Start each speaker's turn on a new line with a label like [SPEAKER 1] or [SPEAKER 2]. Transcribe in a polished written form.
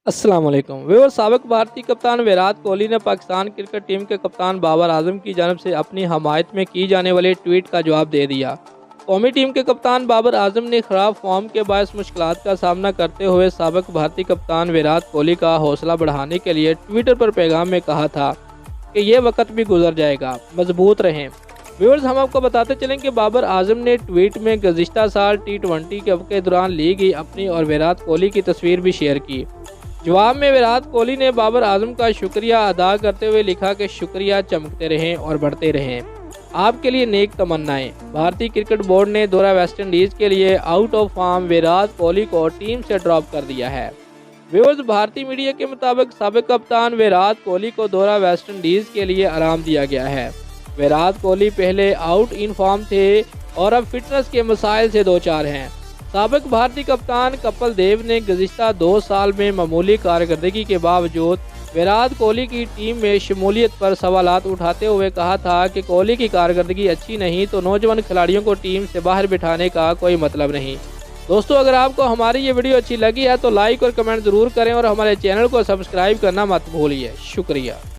[SPEAKER 1] السلام علیکم ویور سابق بھارتی کپتان ویرات کوہلی نے پاکستان کرکٹ ٹیم کے کپتان بابر اعظم کی جانب سے اپنی حمایت میں کی جانے والے ٹویٹ کا جواب دے دیا۔ قومی ٹیم کے کپتان بابر اعظم نے خراب فارم کے باعث مشکلات کا سامنا کرتے ہوئے سابق بھارتی کپتان ویرات کوہلی کا حوصلہ بڑھانے کے لیے ٹویٹر پر پیغام میں کہا تھا کہ یہ وقت بھی گزر جائے گا، مضبوط رہیں۔ ویورز، ہم آپ کو بتاتے چلیں کہ بابر اعظم نے ٹویٹ میں گزشتہ سال ٹی20 کپ کے دوران لی گئی اپنی اور ویرات کوہلی کی تصویر بھی شیئر کی۔ جواب میں ویرات کوہلی نے بابر اعظم کا شکریہ ادا کرتے ہوئے لکھا کہ شکریہ، چمکتے رہیں اور بڑھتے رہیں، آپ کے لیے نیک تمنائیں۔ بھارتی کرکٹ بورڈ نے دورہ ویسٹ انڈیز کے لیے out of form Virat Kohli کو ٹیم سے ڈراپ کر دیا ہے۔ ویورز، بھارتی میڈیا کے مطابق سابق کپتان ویرات کوہلی کو دورہ ویسٹ انڈیز کے لیے آرام دیا گیا ہے۔ ویرات کوہلی پہلے آؤٹ ان فارم تھے اور اب فٹنس کے مسائل سے دوچار ہیں۔ سابق بھارتی کپتان کپل دیو نے گزشتہ 2 سال میں معمولی کارکردگی کے باوجود ویرات کوہلی کی ٹیم میں شمولیت پر سوالات اٹھاتے ہوئے کہا تھا کہ کوہلی کی کارکردگی اچھی نہیں تو نوجوان کھلاڑیوں کو ٹیم سے باہر بٹھانے کا کوئی مطلب نہیں۔ دوستو، اگر آپ کو ہماری یہ ویڈیو اچھی لگی ہے تو لائک اور کمنٹ ضرور کریں اور ہمارے چینل کو سبسکرائب کرنا مت بھولیے۔ شکریہ۔